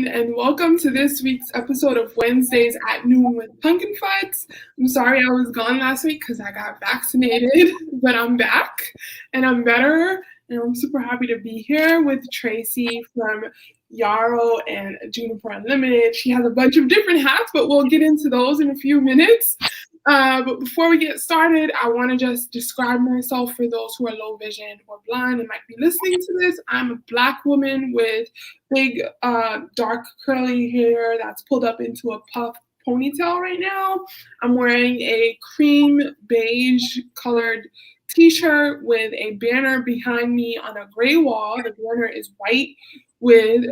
everyone, and welcome to this week's episode of Wednesdays at Noon with Pumpkin Fights. I'm sorry I was gone last week because I got vaccinated, but I'm back and I'm better, and I'm super happy to be here with Tracy from Yarrow and Juniper Unlimited. She has a bunch of different hats, but we'll get into those in a few minutes. But before we get started, I want to just describe myself for those who are low vision or blind and might be listening to this. I'm a Black woman with big, dark curly hair that's pulled up into a puff ponytail right now. I'm wearing a cream beige colored t-shirt with a banner behind me on a gray wall. The banner is white with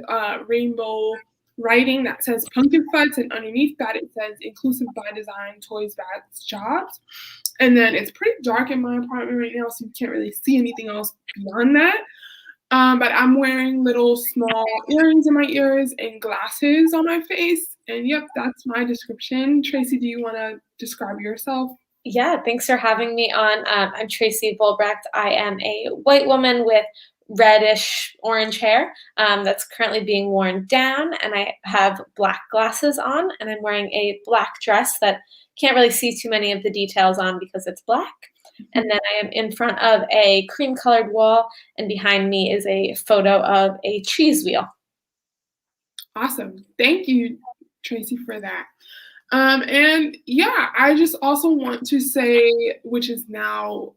rainbow writing that says Pumpkin Fights, and underneath that it says Inclusive by Design, Toys, Bags, Jobs. And then it's pretty dark in my apartment right now, so you can't really see anything else beyond that. But I'm wearing little small earrings in my ears and glasses on my face. And yep, that's my description. Tracy, do you want to describe yourself? Yeah, thanks for having me on. I'm Tracy Vollbrecht. I am a white woman with reddish orange hair that's currently being worn down, and I have black glasses on, and I'm wearing a black dress that can't really see too many of the details on because it's black. And then I am in front of a cream colored wall, and behind me is a photo of a cheese wheel. Awesome. Thank you, Tracy, for that. And yeah, I just also want to say, which is now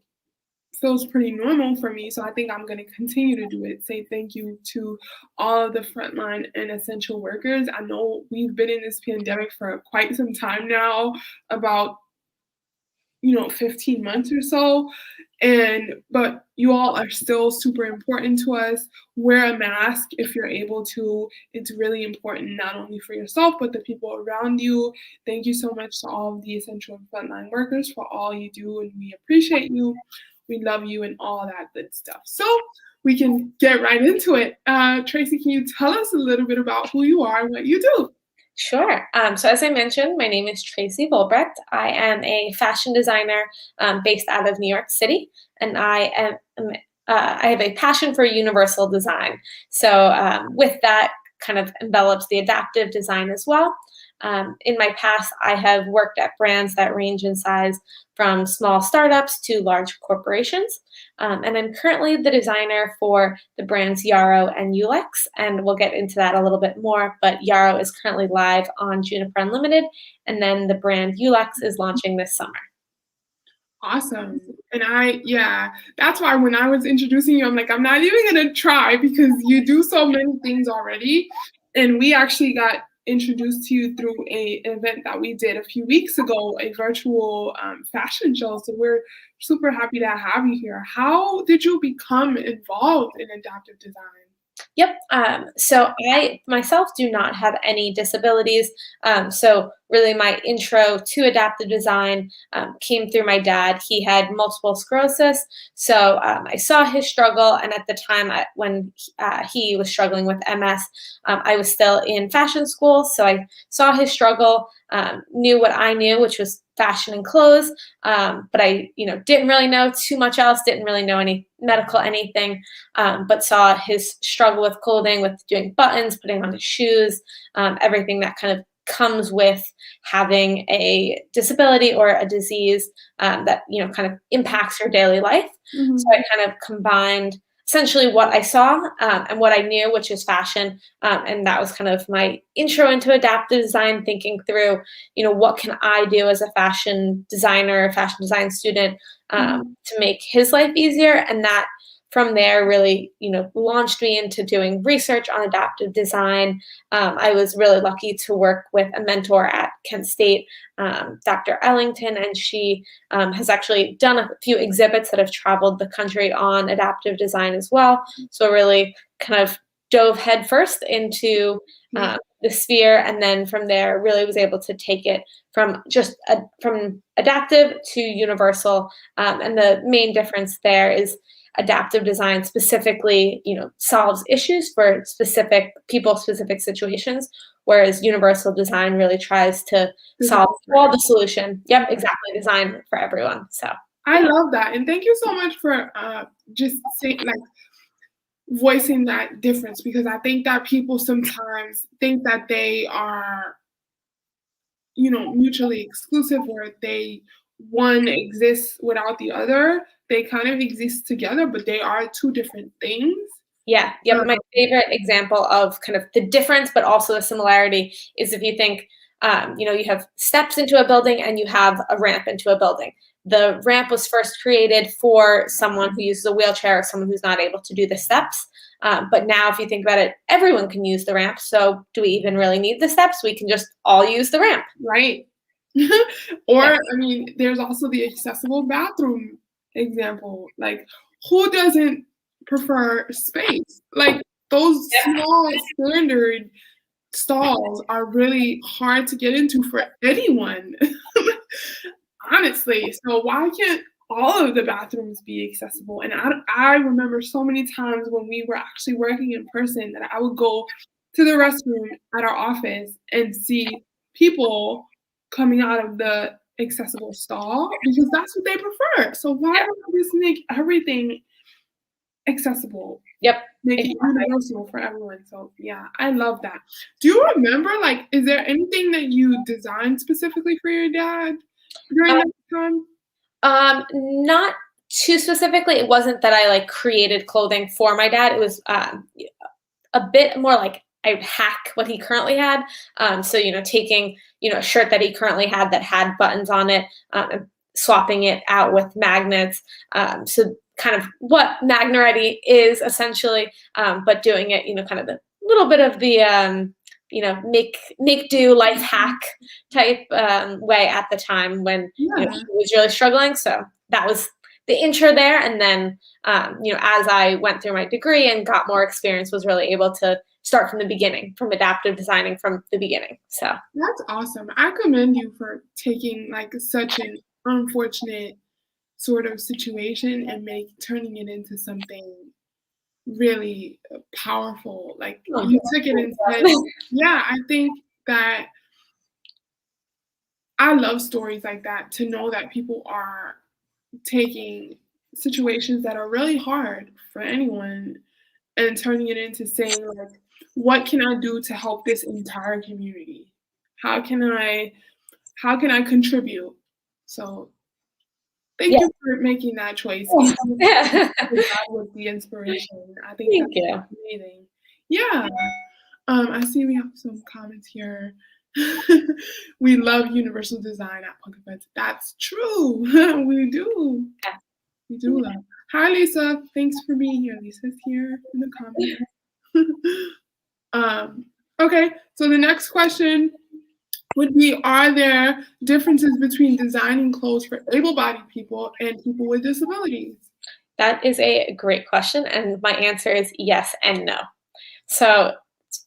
feels pretty normal for me, so I think I'm going to continue to do it, say thank you to all of the frontline and essential workers. I know we've been in this pandemic for quite some time now, about 15 months or so, but you all are still super important to us. Wear a mask if you're able to. It's really important, not only for yourself but the people around you. Thank you so much to all of the essential and frontline workers for all you do, and we appreciate you. We love you and all that good stuff. So we can get right into it. Tracy, can you tell us a little bit about who you are and what you do? Sure. So as I mentioned, my name is Tracy Vollbrecht. I am a fashion designer based out of New York City, and I have a passion for universal design. So with that kind of envelops the adaptive design as well. In my past, I have worked at brands that range in size from small startups to large corporations. And I'm currently the designer for the brands Yarrow and Ulex, and we'll get into that a little bit more, but Yarrow is currently live on Juniper Unlimited, and then the brand Ulex is launching this summer. Awesome. And that's why when I was introducing you, I'm like, I'm not even going to try because you do so many things already. And we actually got introduced to you through an event that we did a few weeks ago, a virtual fashion show. So we're super happy to have you here. How did you become involved in adaptive design? Yep. So I myself do not have any disabilities. So really my intro to adaptive design came through my dad. He had multiple sclerosis. So I saw his struggle. And at the time when he was struggling with MS, I was still in fashion school. So I saw his struggle, knew what I knew, which was fashion and clothes. But I, didn't really know too much else, didn't really know any medical anything, but saw his struggle with clothing, with doing buttons, putting on his shoes, everything that kind of comes with having a disability or a disease that, kind of impacts your daily life. Mm-hmm. So I kind of combined essentially what I saw and what I knew, which is fashion. And that was kind of my intro into adaptive design, thinking through, what can I do as a fashion designer, fashion design student to make his life easier. And that from there really, launched me into doing research on adaptive design. I was really lucky to work with a mentor at Kent State, Dr. Ellington, and she has actually done a few exhibits that have traveled the country on adaptive design as well. So really kind of dove headfirst into the sphere, and then from there really was able to take it from from adaptive to universal. And the main difference there is adaptive design specifically, solves issues for specific people, specific situations, whereas universal design really tries to solve all the solution. Yep, exactly. Design for everyone. So I love that. And thank you so much for just saying, voicing that difference, because I think that people sometimes think that they are, mutually exclusive, or one exists without the other. They kind of exist together, but they are two different things. Yeah, yep. Um, My favorite example of kind of the difference, but also the similarity is if you think, you have steps into a building and you have a ramp into a building. The ramp was first created for someone who uses a wheelchair or someone who's not able to do the steps. But now, if you think about it, everyone can use the ramp. So, do we even really need the steps? We can just all use the ramp. right. Or, Yeah. I mean, there's also the accessible bathroom example. Like, who doesn't prefer space? Like, those small standard stalls are really hard to get into for anyone, honestly. So why can't all of the bathrooms be accessible? And I remember so many times when we were actually working in person that I would go to the restroom at our office and see people coming out of the accessible stall because that's what they prefer. So why Yeah. don't we just make everything accessible? Yep. Make it Exactly. universal for everyone. So yeah, I love that. Do you remember, like, is there anything that you designed specifically for your dad during that time? Not too specifically. It wasn't that I like created clothing for my dad. It was a bit more like I hack what he currently had. So taking a shirt that he currently had that had buttons on it, and swapping it out with magnets. So kind of what Magnaretti is essentially, but doing it, kind of a little bit of the make do life hack type way at the time when Yeah, he was really struggling. So that was the intro there, and then as I went through my degree and got more experience, was really able to start from the beginning, from adaptive designing from the beginning. So that's awesome. I commend you for taking, like, such an unfortunate sort of situation and turning it into something really powerful. Like, you took it and said, yeah, I think that I love stories like that, to know that people are taking situations that are really hard for anyone and turning it into saying, like, what can I do to help this entire community? How can I contribute? So thank yeah. you for making that choice, even if your dad was the inspiration. I think Thank that's you. amazing. Yeah. I see we have some comments here. We love universal design at Pumpkin Feds. That's true. We do. Yeah. We do love. Hi, Lisa. Thanks for being here. Lisa's here in the comments. um, okay, so the next question would be, are there differences between designing clothes for able-bodied people and people with disabilities? That is a great question, and my answer is yes and no. So,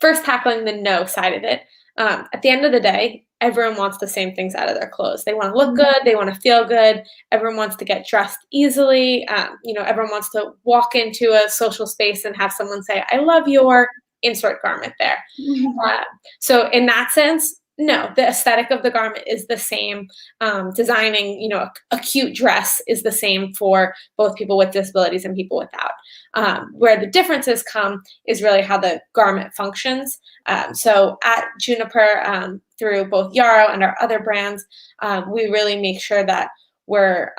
first tackling the no side of it. At the end of the day, everyone wants the same things out of their clothes. They want to look good, they want to feel good. Everyone wants to get dressed easily. Everyone wants to walk into a social space and have someone say, "I love your insert garment there." Mhm. Uh, so in that sense, no, the aesthetic of the garment is the same. Designing, a cute dress is the same for both people with disabilities and people without. Where the differences come is really how the garment functions. So at Juniper, through both Yarrow and our other brands, we really make sure that we're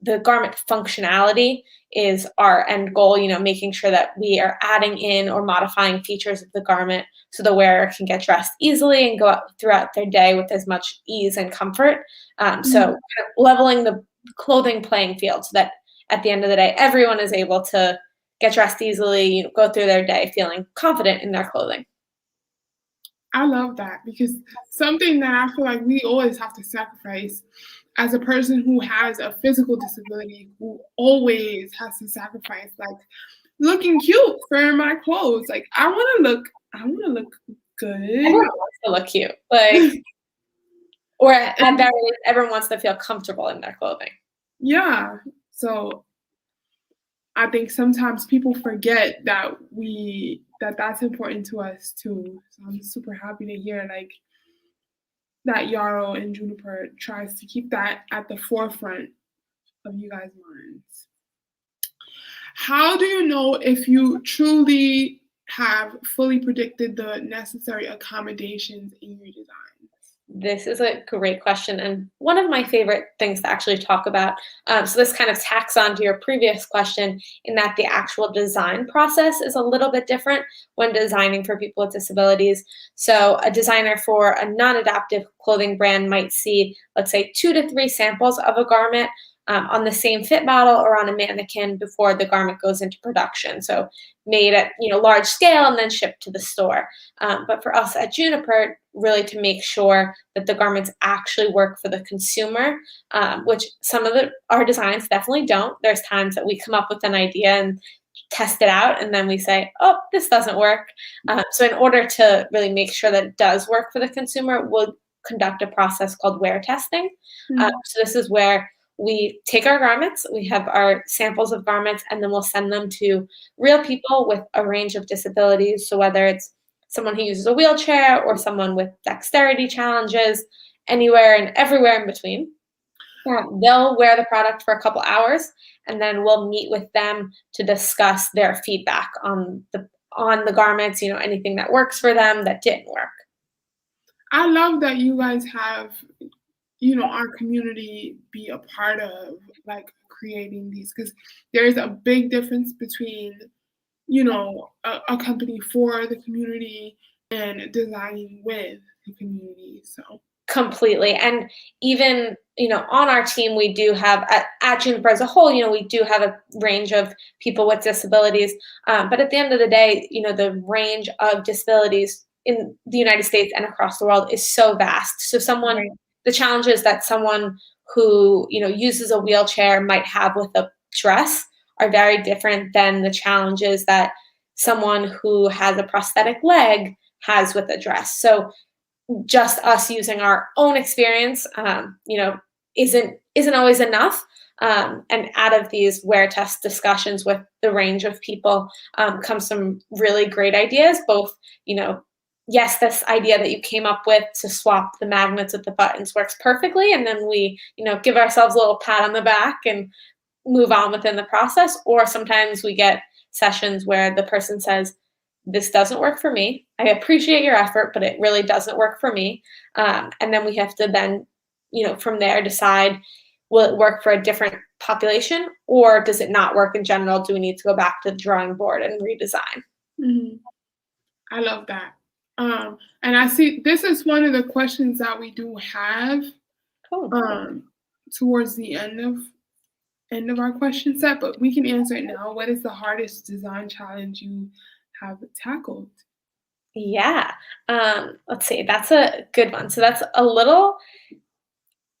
the garment functionality is our end goal, making sure that we are adding in or modifying features of the garment so the wearer can get dressed easily and go out throughout their day with as much ease and comfort. So kind of leveling the clothing playing field so that at the end of the day, everyone is able to get dressed easily, go through their day feeling confident in their clothing. I love that, because something that I feel like we always have to sacrifice as a person who has a physical disability, who always has to sacrifice, like, looking cute for my clothes. Like, I want to look good. Everyone wants to look cute, or at very least, everyone wants to feel comfortable in their clothing. Yeah. So I think sometimes people forget that that's important to us too. So I'm super happy to hear, like, that Yarrow and Juniper tries to keep that at the forefront of you guys' minds. How do you know if you truly have fully predicted the necessary accommodations in your design? This is a great question, and one of my favorite things to actually talk about. So this kind of tacks on to your previous question in that the actual design process is a little bit different when designing for people with disabilities. So a designer for a non-adaptive clothing brand might see, let's say, 2 to 3 samples of a garment on the same fit model or on a mannequin before the garment goes into production. So made at large scale and then shipped to the store. But for us at Juniper, really to make sure that the garments actually work for the consumer, which some of our designs definitely don't. There's times that we come up with an idea and test it out, and then we say, oh, this doesn't work. So in order to really make sure that it does work for the consumer, we'll conduct a process called wear testing. So this is where we take our garments, we have our samples of garments, and then we'll send them to real people with a range of disabilities. So whether it's someone who uses a wheelchair or someone with dexterity challenges, anywhere and everywhere in between. They'll wear the product for a couple hours, and then we'll meet with them to discuss their feedback on the garments, anything that works for them that didn't work. I love that you guys have, our community be a part of like creating these, because there's a big difference between, a company for the community and designing with the community. So Completely. And even, on our team, we do have, at Juniper as a whole, we do have a range of people with disabilities. But at the end of the day, the range of disabilities in the United States and across the world is so vast. So right. the challenges that someone who, uses a wheelchair might have with a dress are very different than the challenges that someone who has a prosthetic leg has with a dress. So just us using our own experience, isn't always enough. And out of these wear test discussions with the range of people comes some really great ideas. Both, yes, this idea that you came up with to swap the magnets with the buttons works perfectly, and then we, give ourselves a little pat on the back and move on within the process. Or sometimes we get sessions where the person says, this doesn't work for me. I appreciate your effort, but it really doesn't work for me. And then we have to then, from there decide, will it work for a different population, or does it not work in general? Do we need to go back to the drawing board and redesign? Mhm. I love that. And I see this is one of the questions that we do have Cool. Towards the end of our question set, but we can answer it now. What is the hardest design challenge you have tackled? Yeah. Let's see. That's a good one. So that's a little.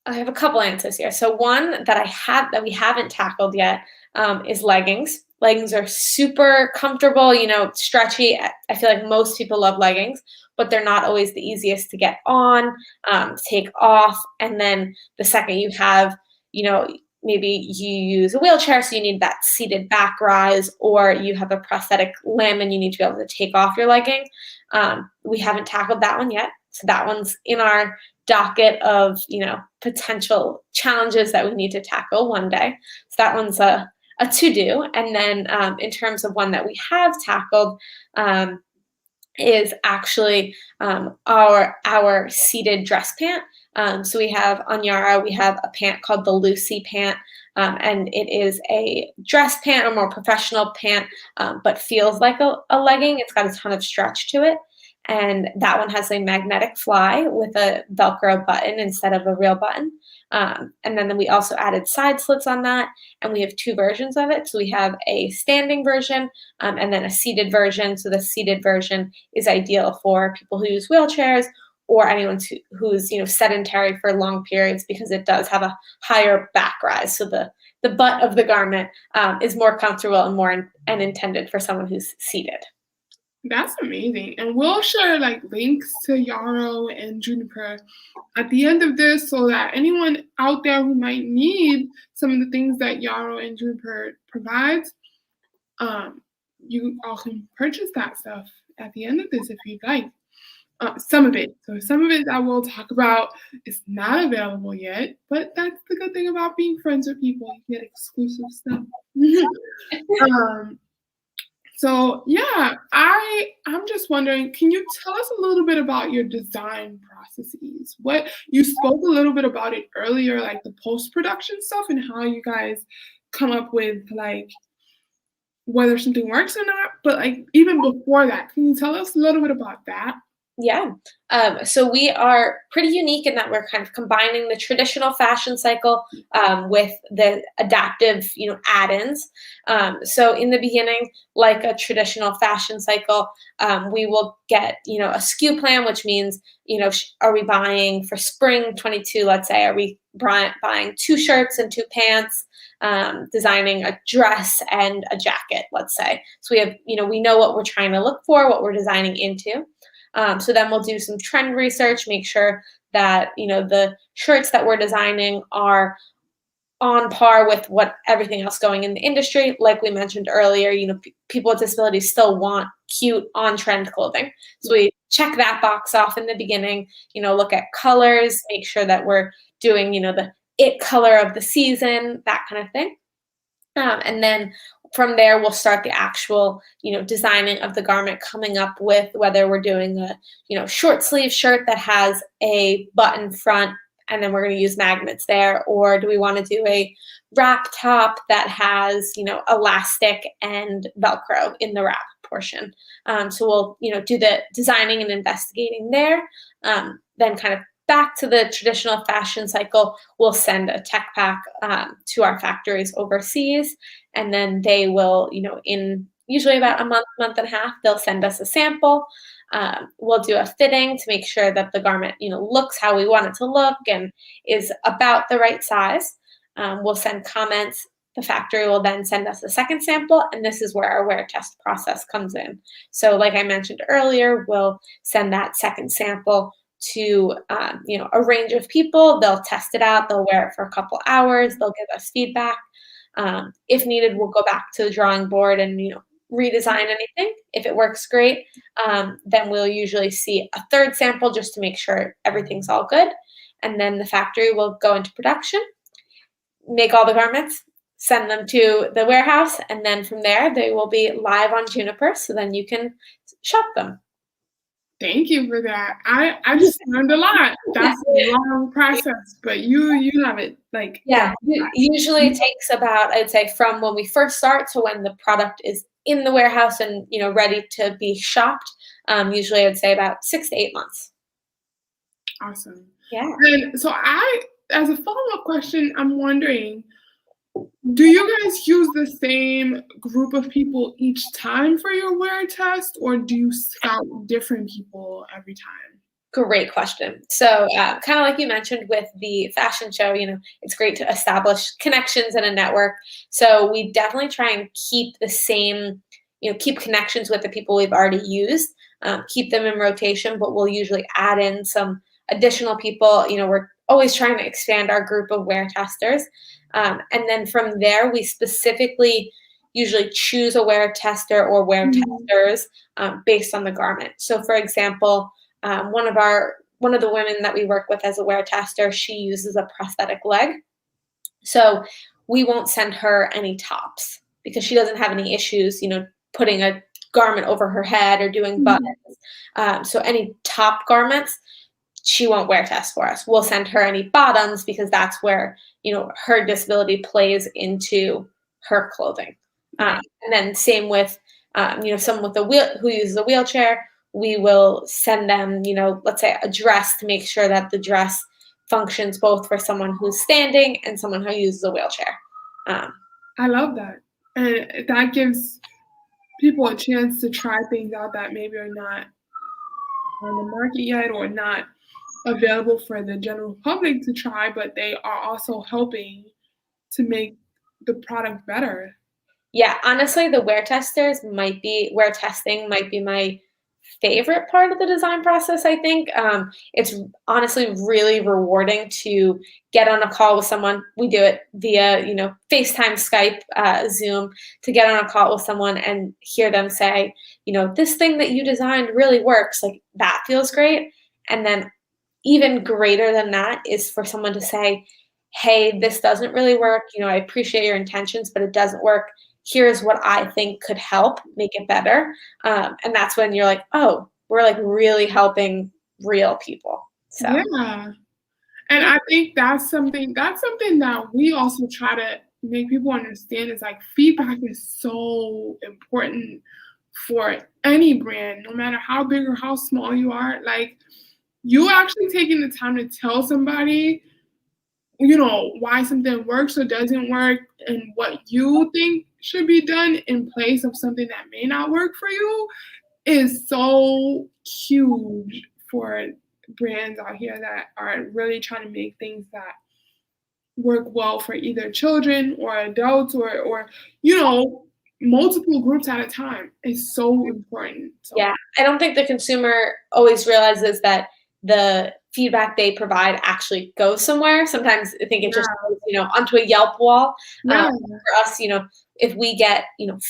I have a couple answers here. So one that we haven't tackled yet is leggings. Leggings are super comfortable, stretchy. I feel like most people love leggings, but they're not always the easiest to get on, take off. And then the second you have, maybe you use a wheelchair, so you need that seated back rise, or you have a prosthetic limb and you need to be able to take off your legging. We haven't tackled that one yet. So that one's in our docket of, potential challenges that we need to tackle one day. So that one's a to-do. And then in terms of one that we have tackled, is actually our seated dress pant. So we have on Yara, we have a pant called the Lucy pant, and it is a dress pant, a more professional pant, but feels like a legging. It's got a ton of stretch to it. And that one has a magnetic fly with a Velcro button instead of a real button. And then we also added side slits on that, and we have 2 versions of it. So we have a standing version and then a seated version. So the seated version is ideal for people who use wheelchairs or anyone who's sedentary for long periods, because it does have a higher back rise. So the butt of the garment is more comfortable and more intended for someone who's seated. That's amazing. And we'll share like links to Yarrow and Juniper at the end of this, so that anyone out there who might need some of the things that Yarrow and Juniper provides, you all can purchase that stuff at the end of this if you'd like. some of it. So some of it I will talk about is not available yet, but that's the good thing about being friends with people. You get exclusive stuff. um, so yeah, I'm just wondering, can you tell us a little bit about your design processes? What you spoke a little bit about it earlier, like the post-production stuff and how you guys come up with like whether something works or not, but like even before that, can you tell us a little bit about that? Yeah. So we are pretty unique in that we're kind of combining the traditional fashion cycle with the adaptive, add-ins. So in the beginning, like a traditional fashion cycle, we will get, a SKU plan, which means, are we buying for spring 22, let's say, are we buying 2 shirts and 2 pants? Designing a dress and a jacket, let's say. So we have, we know what we're trying to look for, what we're designing into. So then we'll do some trend research, make sure that the shirts that we're designing are on par with what everything else going in the industry. Like we mentioned earlier, people with disabilities still want cute on-trend clothing. So we check that box off in the beginning. Look at colors, make sure that we're doing the it color of the season, that kind of thing. And then from there, we'll start the actual, designing of the garment, coming up with whether we're doing a, short sleeve shirt that has a button front, and then we're going to use magnets there, or do we want to do a wrap top that has, elastic and Velcro in the wrap portion. So we'll, do the designing and investigating there. Then kind of back to the traditional fashion cycle, we'll send a tech pack to our factories overseas, and then they will, in usually about a month and a half, they'll send us a sample. We'll do a fitting to make sure that the garment, looks how we want it to look and is about the right size. We'll send comments. The factory will then send us a second sample, and this is where our wear test process comes in. So like I mentioned earlier, we'll send that second sample to a range of people. They'll test it out. They'll wear it for a couple hours. They'll give us feedback. If needed, we'll go back to the drawing board and redesign anything. If it works, great. Then we'll usually see a third sample just to make sure everything's all good. And then the factory will go into production, make all the garments, send them to the warehouse, and then from there they will be live on Juniper, so then you can shop them. Thank you for that. I just learned a lot. That's a long process, but you have it like usually it takes about, I'd say, from when we first start to when the product is in the warehouse and ready to be shopped. Usually I'd say about 6 to 8 months. Awesome. Yeah. And so as a follow-up question, I'm wondering, do you guys use the same group of people each time for your wear test, or do you scout different people every time? Great question. So kind of like you mentioned with the fashion show, it's great to establish connections in a network. So we definitely try and keep the same, keep connections with the people we've already used, keep them in rotation, but we'll usually add in some additional people. We're always trying to expand our group of wear testers. And then from there, we specifically usually choose a wear tester or wear testers based on the garment. So for example, one of the women that we work with as a wear tester, she uses a prosthetic leg. So we won't send her any tops because she doesn't have any issues, putting a garment over her head or doing buttons. So any top garments, she won't wear test for us. We'll send her any bottoms because that's where, her disability plays into her clothing. And then same with, someone with who uses a wheelchair, we will send them, let's say a dress to make sure that the dress functions both for someone who's standing and someone who uses a wheelchair. I love that. And that gives people a chance to try things out that maybe are not on the market yet or not available for the general public to try, but they are also helping to make the product better. Yeah, honestly, the wear testing might be my favorite part of the design process, I think. It's honestly really rewarding to get on a call with someone. We do it via, FaceTime, Skype, Zoom, to get on a call with someone and hear them say, this thing that you designed really works. Like that feels great. And then even greater than that is for someone to say, hey, this doesn't really work. I appreciate your intentions, but it doesn't work. Here's what I think could help make it better. And that's when you're like, oh, we're like really helping real people. So Yeah. And I think that's something that we also try to make people understand is like feedback is so important for any brand, no matter how big or how small you are. Like you actually taking the time to tell somebody, why something works or doesn't work and what you think should be done in place of something that may not work for you is so huge for brands out here that are really trying to make things that work well for either children or adults or multiple groups at a time is so important. So yeah, I don't think the consumer always realizes that the feedback they provide actually goes somewhere. Sometimes I think it just yeah, goes, onto a Yelp wall. yeah, For us, if we get,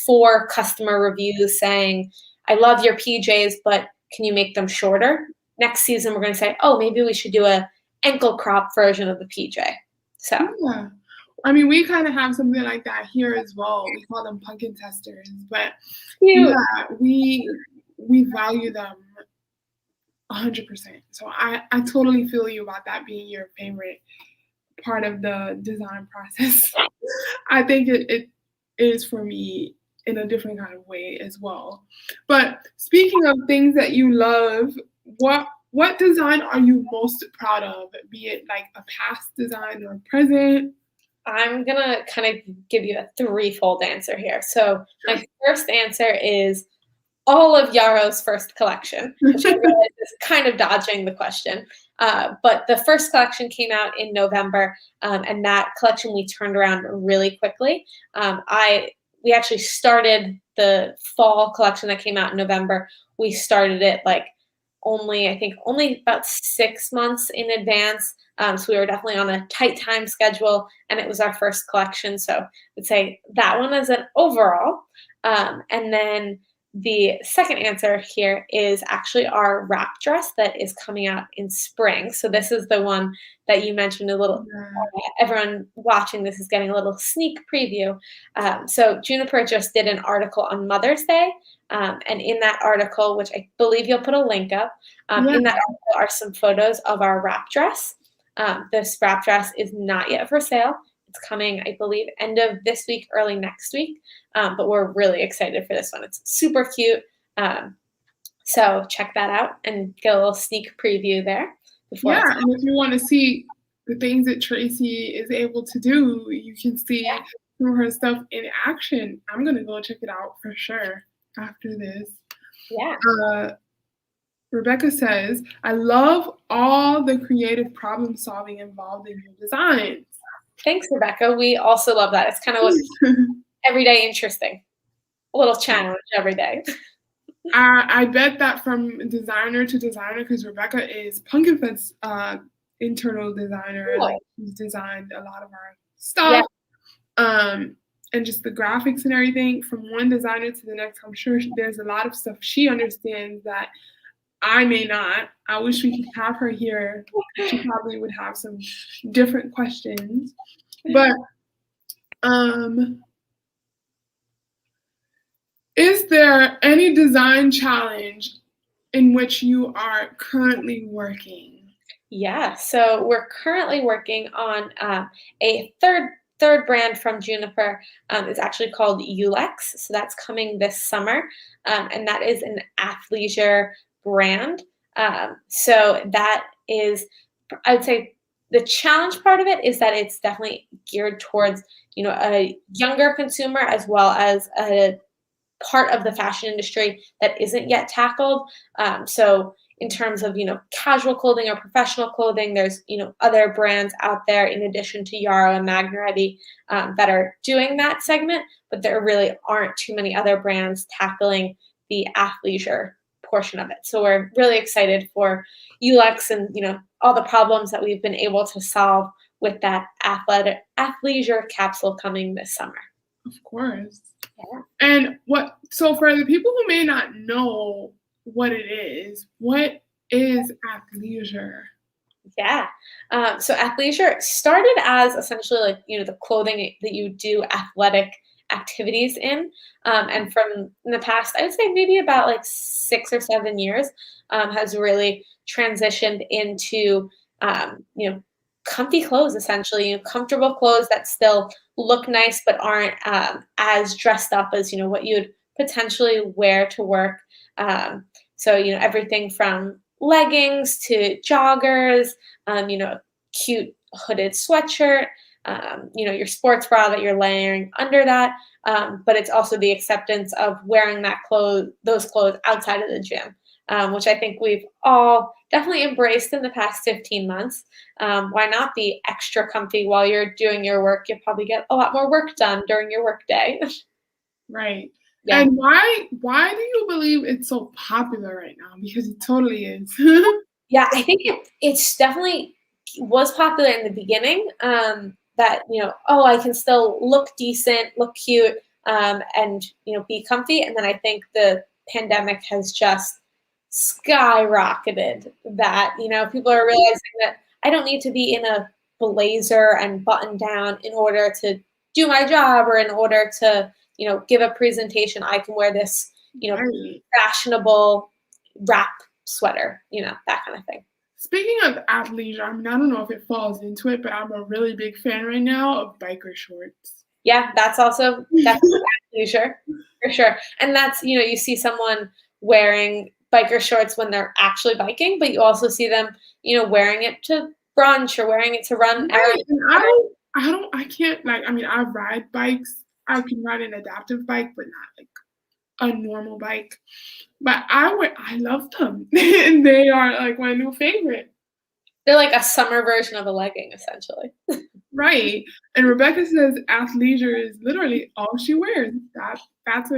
4 customer reviews saying, I love your PJs, but can you make them shorter? Next season, we're going to say, oh, maybe we should do a ankle crop version of the PJ. So yeah. I mean, we kind of have something like that here as well. We call them pumpkin testers, but cute. yeah, we value them 100%. So I totally feel you about that being your favorite part of the design process. I think it is for me in a different kind of way as well. But speaking of things that you love, what design are you most proud of? Be it like a past design or present? I'm gonna kind of give you a threefold answer here. So my first answer is all of Yarrow's first collection, which I realize is kind of dodging the question. But the first collection came out in November, and that collection we turned around really quickly. We actually started the fall collection that came out in November. We started it like only about 6 months in advance. So we were definitely on a tight time schedule, and it was our first collection. So I'd say that one is an overall. And then the second answer here is actually our wrap dress that is coming out in spring. So this is the one that you mentioned a little. Yeah. Everyone watching this is getting a little sneak preview. So Juniper just did an article on Mother's Day, and in that article, which I believe you'll put a link up, Yeah. in that article are some photos of our wrap dress. This wrap dress is not yet for sale. It's coming, I believe, end of this week, early next week. But we're really excited for this one. It's super cute. So check that out and get a little sneak preview there before Yeah, it's and if you want to see the things that Tracy is able to do, you can see some of her stuff in action. I'm gonna go check it out for sure after this. yeah. Uh, Rebecca says, I love all the creative problem solving involved in your designs. Thanks, Rebecca. We also love that. It's kind of what everyday interesting. A little challenge every day. I bet that from designer to designer, because Rebecca is Pumpkin Fed's internal designer, Cool. like she's designed a lot of our stuff, and just the graphics and everything from one designer to the next. I'm sure there's a lot of stuff she understands that I may not. I wish we could have her here. She probably would have some different questions. But is there any design challenge in which you are currently working? Yeah, so we're currently working on a third brand from Juniper. It's actually called Ulex. So that's coming this summer, and that is an athleisure brand. So that is, I would say, the challenge part of it is that it's definitely geared towards a younger consumer as well as a part of the fashion industry that isn't yet tackled. So in terms of casual clothing or professional clothing, there's other brands out there in addition to Yarrow and Magnaretti that are doing that segment, but there really aren't too many other brands tackling the athleisure portion of it. So we're really excited for ULEX and, all the problems that we've been able to solve with that athleisure capsule coming this summer. Of course. Yeah. And so for the people who may not know what what is athleisure? Yeah. So athleisure started as essentially like, the clothing that you do athletic activities in. And from in the past, I would say maybe about like 6 or 7 years, has really transitioned into, comfy clothes, essentially, comfortable clothes that still look nice, but aren't as dressed up as, what you'd potentially wear to work. So, everything from leggings to joggers, a cute hooded sweatshirt, your sports bra that you're layering under that. But it's also the acceptance of wearing those clothes outside of the gym, which I think we've all definitely embraced in the past 15 months. Why not be extra comfy while you're doing your work? You'll probably get a lot more work done during your work day. Right. Yeah. And why do you believe it's so popular right now? Because it totally is. Yeah, I think it's definitely was popular in the beginning, that, oh, I can still look decent, look cute, and, be comfy. And then I think the pandemic has just skyrocketed that, people are realizing that I don't need to be in a blazer and button down in order to do my job or in order to, give a presentation. I can wear this, Right. fashionable wrap sweater, that kind of thing. Speaking of athleisure, I mean, I don't know if it falls into it, but I'm a really big fan right now of biker shorts. Yeah, that's also definitely athleisure for sure. And that's, you see someone wearing biker shorts when they're actually biking, but you also see them, wearing it to brunch or wearing it to run Right. errands. And I can't like, I mean, I ride bikes. I can ride an adaptive bike, but not like a normal bike. But I love them. And they are like my new favorite. They're like a summer version of a legging, essentially. Right. And Rebecca says athleisure is literally all she wears. That's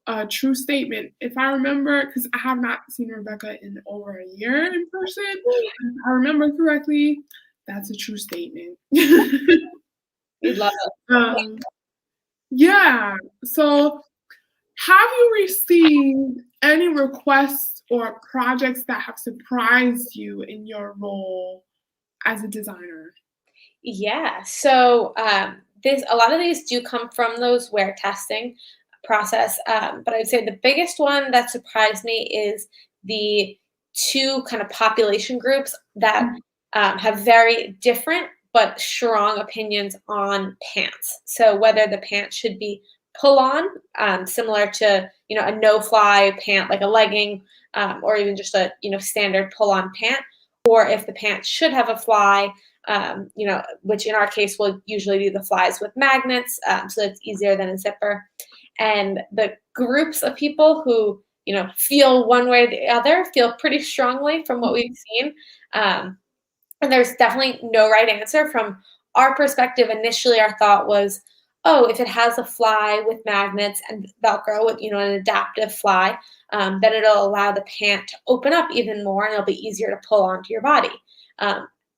a true statement. If I remember, because I have not seen Rebecca in over a year in person, if I remember correctly, that's a true statement. You'd love it. um, yeah. So, have you received any requests or projects that have surprised you in your role as a designer? Yeah. So this a lot of these do come from those wear testing process. But I'd say the biggest one that surprised me is the two kind of population groups that have very different but strong opinions on pants. So whether the pants should be pull on, similar to a no fly pant like a legging, or even just a standard pull on pant, or if the pants should have a fly, which in our case will usually be the flies with magnets, so it's easier than a zipper. And the groups of people who, feel one way or the other, feel pretty strongly from what we've seen. And there's definitely no right answer. From our perspective, initially our thought was, oh, if it has a fly with magnets and Velcro with, an adaptive fly, then it'll allow the pant to open up even more and it'll be easier to pull onto your body.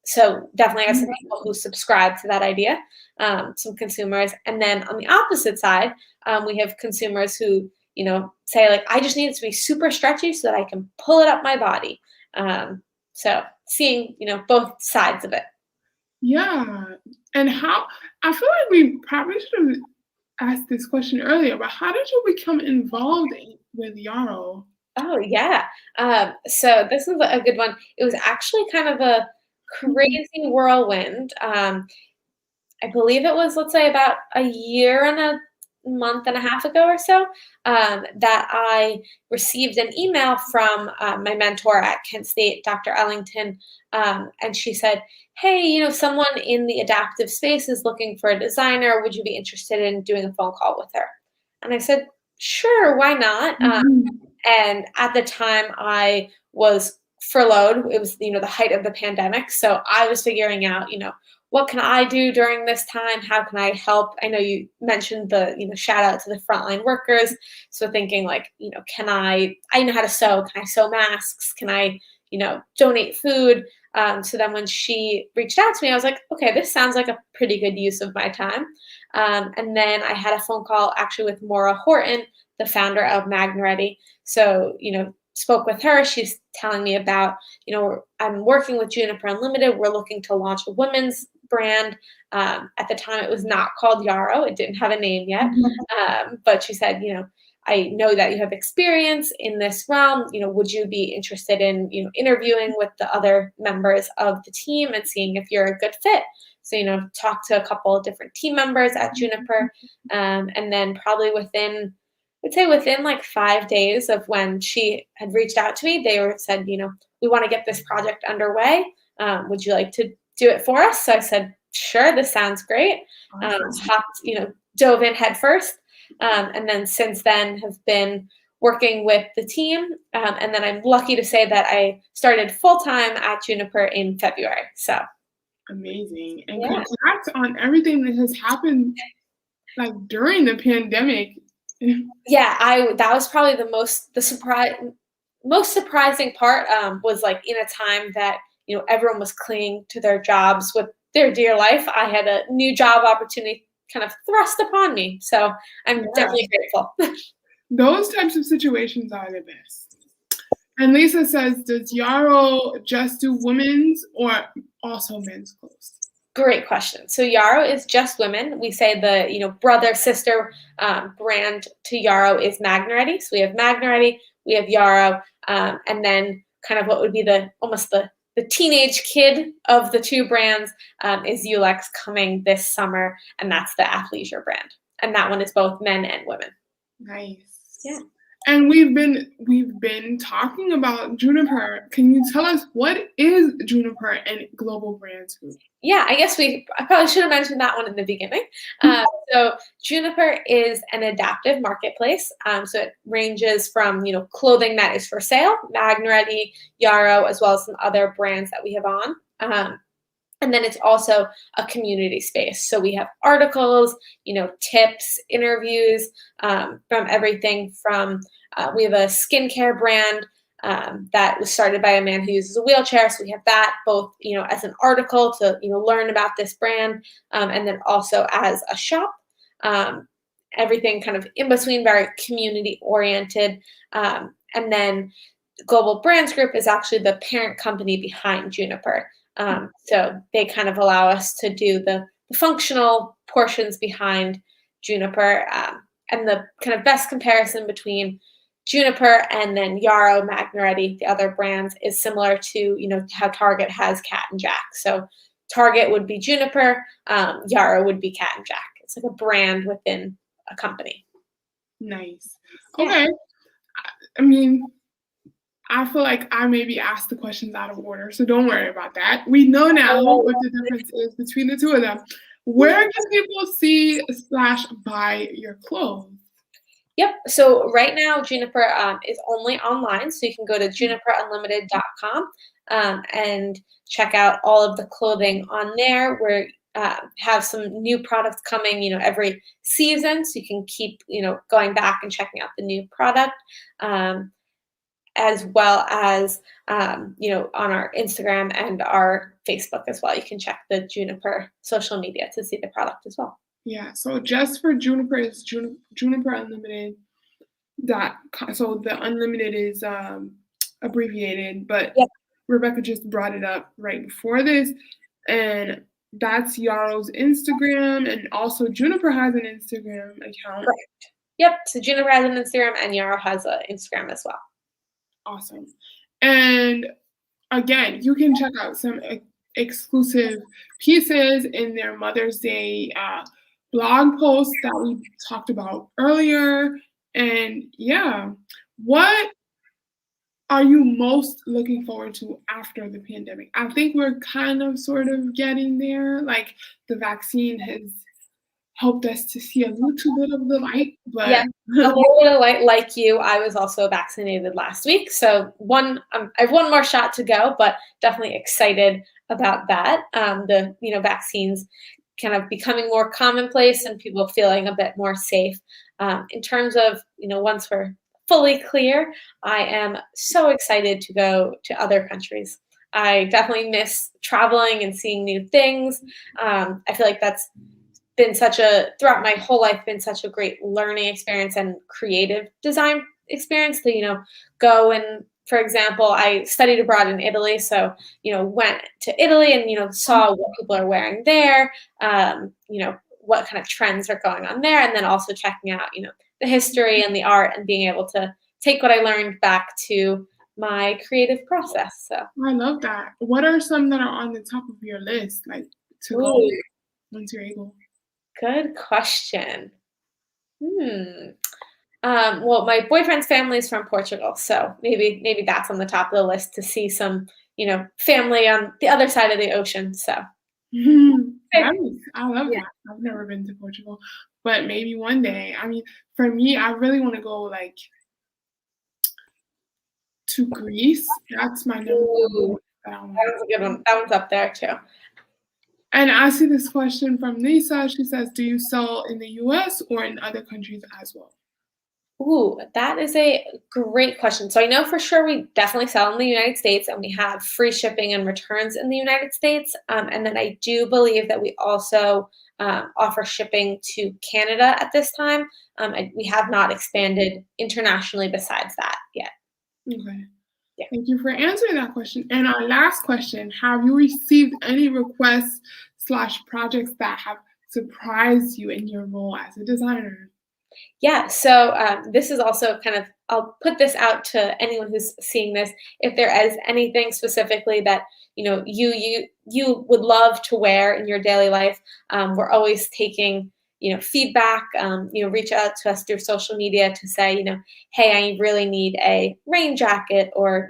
So definitely have some people who subscribe to that idea, some consumers. And then on the opposite side, we have consumers who, say like, I just need it to be super stretchy so that I can pull it up my body. So seeing, both sides of it. Yeah. And I feel like we probably should have asked this question earlier, but how did you become involved with Yarrow? Oh yeah. So this is a good one. It was actually kind of a crazy whirlwind. I believe it was, let's say, about a year and a month and a half ago or so, that I received an email from my mentor at Kent State, Dr. Ellington, and she said, "Hey, someone in the adaptive space is looking for a designer. Would you be interested in doing a phone call with her?" And I said, "Sure, why not?" And at the time, I was furloughed. It was, the height of the pandemic. So I was figuring out, what can I do during this time? How can I help? I know you mentioned the, shout out to the frontline workers. So thinking like, I know how to sew. Can I sew masks? Can I, donate food? So then when she reached out to me, I was like, okay, this sounds like a pretty good use of my time. And then I had a phone call actually with Maura Horton, the founder of Magnaready. So, spoke with her. She's telling me about, I'm working with Juniper Unlimited. We're looking to launch a women's brand. At the time, it was not called Yarrow. It didn't have a name yet. But she said, I know that you have experience in this realm. Would you be interested in, interviewing with the other members of the team and seeing if you're a good fit? So, talk to a couple of different team members at Juniper. And then probably I'd say within like 5 days of when she had reached out to me, said, we want to get this project underway. Would you like to do it for us? So I said, sure, this sounds great. Hopped, dove in head first. And then since then have been working with the team. And then I'm lucky to say that I started full-time at Juniper in February. So amazing. And congrats on everything that has happened like during the pandemic. Yeah, that was probably the most surprising part, was like in a time that, everyone was clinging to their jobs with their dear life. I had a new job opportunity kind of thrust upon me. So I'm definitely grateful. Those types of situations are the best. And Lisa says, does Yarrow just do women's or also men's clothes? Great question. So Yarrow is just women. We say the, brother, sister brand to Yarrow is Magnaready. So we have Magnaready, we have Yarrow, and then kind of what would be almost the teenage kid of the two brands is Ulex coming this summer, and that's the athleisure brand. And that one is both men and women. Nice. Yeah. And we've been talking about Juniper. Can you tell us what is Juniper and Global Brands Group? Yeah, I guess I probably should have mentioned that one in the beginning. So Juniper is an adaptive marketplace. So it ranges from, clothing that is for sale, Magnaready, Yarrow, as well as some other brands that we have on. And then it's also a community space. So we have articles, tips, interviews, from everything from, we have a skincare brand that was started by a man who uses a wheelchair. So we have that both, as an article to, learn about this brand, and then also as a shop. Everything kind of in between, very community oriented. And then Global Brands Group is actually the parent company behind Juniper. So they kind of allow us to do the functional portions behind Juniper. And the kind of best comparison between Juniper and then Yarrow, Magnaready, the other brands, is similar to, how Target has Cat and Jack. So Target would be Juniper, Yarrow would be Cat and Jack. It's like a brand within a company. Nice. Okay. I mean, I feel like I maybe asked the questions out of order, so don't worry about that. We know now what the difference is between the two of them. Where can people see/buy your clothes? Yep. So right now, Juniper is only online, so you can go to juniperunlimited.com and check out all of the clothing on there. We have some new products coming, every season, so you can keep, going back and checking out the new product. As well as, on our Instagram and our Facebook as well. You can check the Juniper social media to see the product as well. Yeah, so just for Juniper is Juniper Unlimited. So the Unlimited is abbreviated, but Rebecca just brought it up right before this. And that's Yarrow's Instagram, and also Juniper has an Instagram account. Correct. Yep, so Juniper has an Instagram and Yarrow has an Instagram as well. Awesome. And again, you can check out some exclusive pieces in their Mother's Day blog post that we talked about earlier. And yeah, what are you most looking forward to after the pandemic? I think we're kind of sort of getting there. Like the vaccine has helped us to see a little bit of the light. But yeah, a little bit of light, like you. I was also vaccinated last week, so I have one more shot to go, but definitely excited about that. The vaccines kind of becoming more commonplace and people feeling a bit more safe. In terms of once we're fully clear, I am so excited to go to other countries. I definitely miss traveling and seeing new things. I feel like that's been throughout my whole life been such a great learning experience and creative design experience to go and, for example, I studied abroad in Italy, so went to Italy and saw what people are wearing there, what kind of trends are going on there, and then also checking out the history and the art and being able to take what I learned back to my creative process. So I love that. What are some that are on the top of your list, like to go ooh, once you're able? good question. Hmm. Well, my boyfriend's family is from Portugal, so maybe that's on the top of the list to see some, family on the other side of the ocean. So, okay. Nice. I love Yeah. that. I've never been to Portugal, but maybe one day. I mean, for me, I really want to go like to Greece. That's my number one Ooh, place that I want that to was a good go. one. That one's up there too. And I see this question from Lisa. She says, "Do you sell in the U.S. or in other countries as well?" Ooh, that is a great question. So I know for sure we definitely sell in the United States and we have free shipping and returns in the United States. And then I do believe that we also offer shipping to Canada at this time. And we have not expanded internationally besides that yet. Okay. Yeah. Thank you for answering that question. And our last question, have you received any requests slash projects that have surprised you in your role as a designer? Yeah, so this is also kind of, I'll put this out to anyone who's seeing this. If there is anything specifically that you would love to wear in your daily life, we're always taking feedback. Reach out to us through social media to say hey, I really need a rain jacket or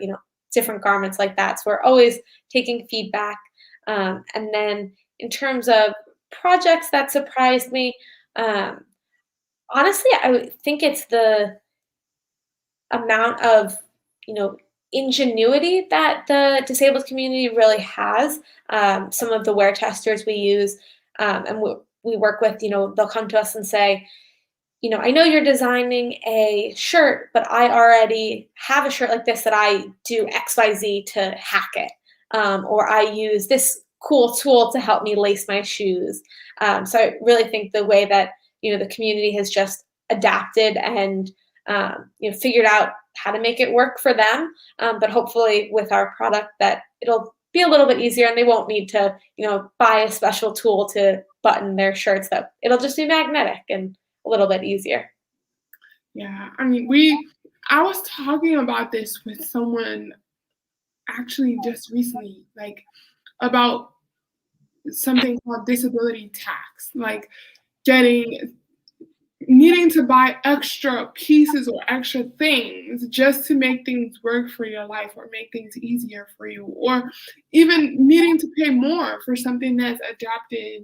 different garments like that. So we're always taking feedback. And then in terms of projects that surprised me. Honestly, I would think it's the amount of, you know, ingenuity that the disabled community really has. Some of the wear testers we use and we work with, they'll come to us and say, I know you're designing a shirt, but I already have a shirt like this that I do XYZ to hack it. Or I use this cool tool to help me lace my shoes. So I really think the way that, the community has just adapted and, figured out how to make it work for them. But hopefully with our product that it'll be a little bit easier and they won't need to, buy a special tool to button their shirts, that it'll just be magnetic and a little bit easier. Yeah, I mean, I was talking about this with someone actually just recently, like about something called disability tax, like getting needing to buy extra pieces or extra things just to make things work for your life or make things easier for you, or even needing to pay more for something that's adapted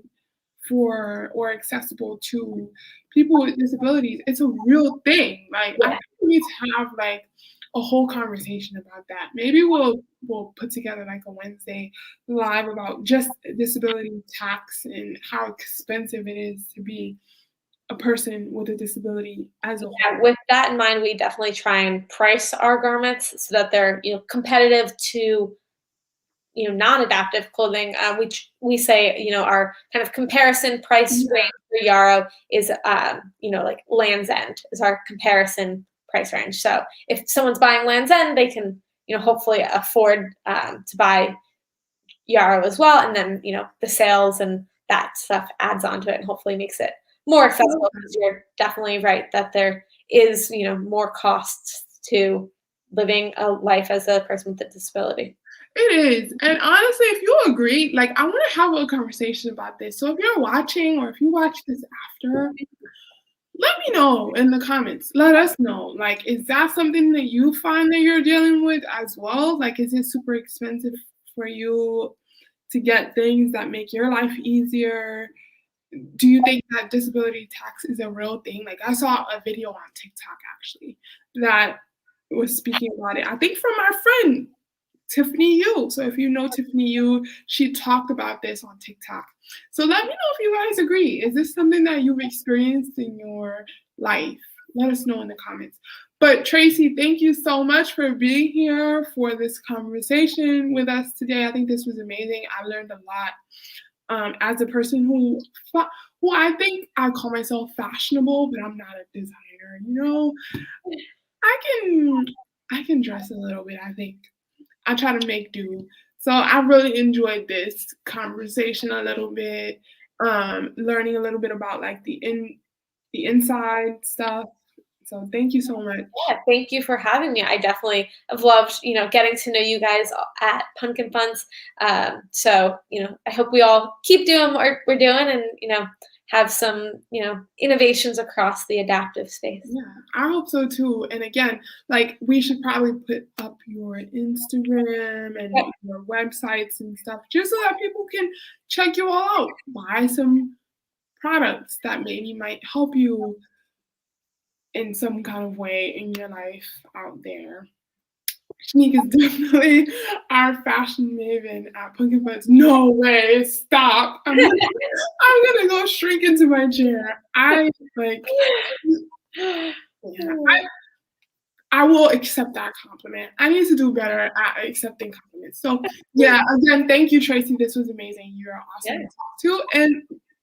for or accessible to people with disabilities. It's a real thing. Like I Yeah. think we need to have like a whole conversation about that. Maybe we'll put together like a Wednesday live about just disability tax and how expensive it is to be a person with a disability as a Yeah, whole. with that in mind, we definitely try and price our garments so that they're, competitive to, non-adaptive clothing. We say, our kind of comparison price Yeah, range for Yarrow is, like Land's End is our comparison price range. So if someone's buying Land's End, they can, hopefully afford to buy Yarrow as well, and then, the sales and that stuff adds on to it and hopefully makes it more I love accessible because you're definitely right that there is, more costs to living a life as a person with a disability. it is. And honestly, if you agree, like I want to have a conversation about this. So if you're watching or if you watch this after, let me know in the comments. Let us know. Like, is that something that you find that you're dealing with as well? Like, is it super expensive for you to get things that make your life easier? Do you think that disability tax is a real thing? Like, I saw a video on TikTok actually that was speaking about it. I think from our friend. Tiffany Yu. So if you know Tiffany Yu, she talked about this on TikTok. So let me know if you guys agree. Is this something that you've experienced in your life? Let us know in the comments. But Tracy, thank you so much for being here for this conversation with us today. I think this was amazing. I learned a lot. As a person who I think I call myself fashionable, but I'm not a designer. You know, I can dress a little bit. I think I try to make do. So I really enjoyed this conversation a little bit, learning a little bit about like the inside stuff. So thank you so much. Yeah, thank you for having me. I definitely have loved, getting to know you guys at Pumpkin Funds. So, I hope we all keep doing what we're doing and, have some, innovations across the adaptive space. Yeah, I hope so too. And again, like we should probably put up your Instagram and Yep. your websites and stuff just so that people can check you all out, buy some products that maybe might help you in some kind of way in your life out there. Shanique is definitely our fashion maven at Pumpkin Fudge. No way, stop. I'm gonna go shrink into my chair. I like yeah, I will accept that compliment. I need to do better at accepting compliments. So yeah, again, thank you, Tracy. This was amazing. You're awesome to talk to. And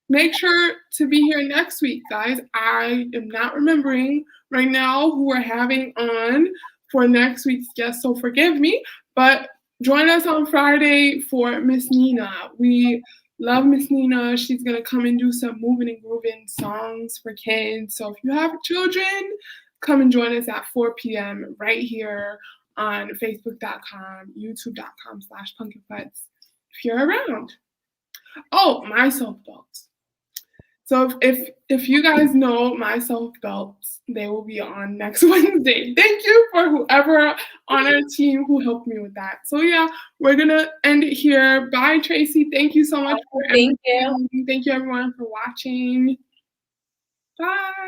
make sure to be here next week, guys. I am not remembering right now who we're having on for next week's guest, so forgive me. But join us on Friday for Miss Nina. We love Miss Nina. She's gonna come and do some moving and grooving songs for kids. So if you have children, come and join us at 4 p.m. right here on Facebook.com, YouTube.com/pumpkinfutts if you're around. Oh, my self belts. So if you guys know my self belts, they will be on next Wednesday. Thank you for whoever on our team who helped me with that. So yeah, we're gonna end it here. Bye, Tracy. Thank you so much for everything. Thank you. Thank you everyone for watching. Bye.